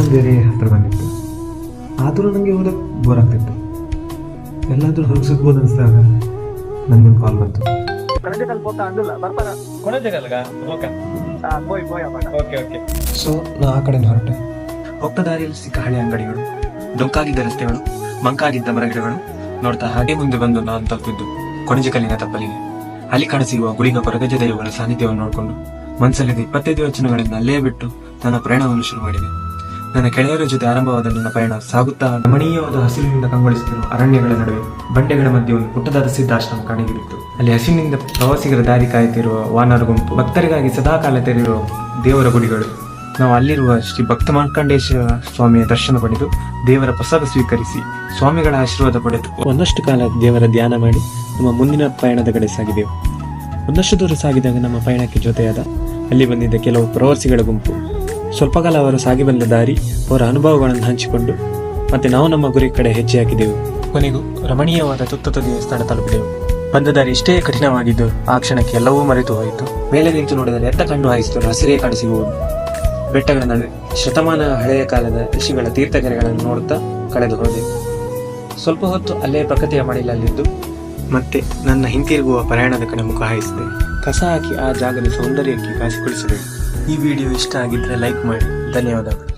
Exam ಬೇರೆ ಹತ್ರ ಬಂದಿತ್ತು, ಆದರೂ ನನಗೆ ಓದಕ್ಕೆ ಬೋರ್ ಆಗ್ತಿತ್ತು. ಎಲ್ಲಾದರೂ ಹೊರಗೆ ಸಿಗ್ಬೋದು ಅನಿಸಿದಾಗ ನನಗೊಂದು ಕಾಲ್ ಬಂತು. ಸೊ ನಾ ಆ ಕಡೆ ಹೊರಟೆ. ಹೋಗ್ತಾ ದಾರಿಯಲ್ಲಿ ಸಿಕ್ಕ ಹಳೆ ಅಂಗಡಿಗಳು, ಡೊಂಕಾಗಿದ್ದ ರಸ್ತೆಗಳು, ಮಂಕಾಗಿದ್ದ ಮರಗಿಡಗಳು ನೋಡ್ತಾ ಹಾಗೆ ಮುಂದೆ ಬಂದು ನಾನು ತಲುಪಿದ್ದು ಕೊಣಜೆ ಕಲ್ಲಿನ ತಪ್ಪಲಿಗೆ. ಅಲ್ಲಿ ಕಾಣಸಿಗುವ ಗುಳಿಗ ಕೊರಗಜ ದೈವಗಳ ಸಾನ್ನಿಧ್ಯವನ್ನು ನೋಡಿಕೊಂಡು ಮನಸ್ಸಲ್ಲಿದ್ದ 25 ಯೋಚನೆಗಳಿಂದ ಅಲ್ಲೇ ಬಿಟ್ಟು ನನ್ನ ಪ್ರಯಾಣವನ್ನು ಶುರು ಮಾಡಿದೆ. ನನ್ನ ಗೆಳೆಯರ ಜೊತೆ ಆರಂಭವಾದ ನನ್ನ ಪಯಣ ಸಾಗುತ್ತಾ ರಮಣೀಯವಾದ ಹಸಿರಿನಿಂದ ಕಂಗೊಳಿಸುತ್ತಿರುವ ಅರಣ್ಯಗಳ ನಡುವೆ ಬಂಡೆಗಳ ಮಧ್ಯೆ ಒಂದು ಪುಟ್ಟದಾದ ಸಿದ್ಧಾಶ್ರಮ ಕಾಣಿಗಿತ್ತು. ಅಲ್ಲಿ ಹಸಿರಿನಿಂದ ಪ್ರವಾಸಿಗರ ದಾರಿ ಕಾಯುತ್ತಿರುವ ವಾನರ ಗುಂಪು, ಭಕ್ತರಿಗಾಗಿ ಸದಾಕಾಲ ತೆರೆದಿರುವ ದೇವರ ಗುಡಿಗಳು. ನಾವು ಅಲ್ಲಿರುವ ಶ್ರೀ ಭಕ್ತ ಮಾರ್ಕಂಡೇಶ್ವರ ಸ್ವಾಮಿಯ ದರ್ಶನ ಪಡೆದು ದೇವರ ಪ್ರಸಾದ ಸ್ವೀಕರಿಸಿ ಸ್ವಾಮಿಗಳ ಆಶೀರ್ವಾದ ಪಡೆದು ಒಂದಷ್ಟು ಕಾಲ ದೇವರ ಧ್ಯಾನ ಮಾಡಿ ನಮ್ಮ ಮುಂದಿನ ಪಯಣದ ಕಡೆ ಸಾಗಿದೆವು. ಒಂದಷ್ಟು ದೂರ ಸಾಗಿದಾಗ ನಮ್ಮ ಪಯಣಕ್ಕೆ ಜೊತೆಯಾದ ಅಲ್ಲಿ ಬಂದಿದ್ದ ಕೆಲವು ಪ್ರವಾಸಿಗಳ ಗುಂಪು. ಸ್ವಲ್ಪ ಕಾಲ ಅವರು ಸಾಗಿ ಬಂದ ದಾರಿ, ಅವರ ಅನುಭವಗಳನ್ನು ಹಂಚಿಕೊಂಡು ಮತ್ತೆ ನಾವು ನಮ್ಮ ಗುರಿ ಕಡೆ ಹೆಜ್ಜೆ ಹಾಕಿದೆವು. ಕೊನೆಗೂ ರಮಣೀಯವಾದ ತುತ್ತ ತುದಿಯ ಸ್ಥಳ ತಲುಪಿದೆವು. ಬಂದ ದಾರಿ ಇಷ್ಟೇ ಕಠಿಣವಾಗಿದ್ದು ಆ ಕ್ಷಣಕ್ಕೆ ಎಲ್ಲವೂ ಮರೆತು ಹೋಯಿತು. ಮೇಲೆ ನಿಂತು ನೋಡಿದರೆ ಎತ್ತ ಕಣ್ಣು ಹಾಯಿಸಿದರು ಹಸಿರೇ ಕಾಣಿಸಿಗುವುದು. ಬೆಟ್ಟಗಳ ನಡುವೆ ಶತಮಾನ ಹಳೆಯ ಕಾಲದ ಋಷಿಗಳ ತೀರ್ಥಕೆರೆಗಳನ್ನು ನೋಡುತ್ತಾ ಕಳೆದು ಹೋದೆ. ಸ್ವಲ್ಪ ಹೊತ್ತು ಅಲ್ಲೇ ಪ್ರಕೃತಿಯ ಮಡಿಲಲ್ಲಿದ್ದು ಮತ್ತೆ ನನ್ನ ಹಿಂತಿರುಗುವ ಪ್ರಯಾಣದ ಕಡೆ ಮುಖ ಹಾಯಿಸಿದೆ. ಕಸ ಹಾಕಿ ಆ ಜಾಗದ ಸೌಂದರ್ಯಕ್ಕೆ ಕಾಸಿಗೊಳಿಸಬೇಕು. ಈ ವಿಡಿಯೋ ಇಷ್ಟ ಆಗಿದ್ರೆ ಲೈಕ್ ಮಾಡಿ. ಧನ್ಯವಾದಗಳು.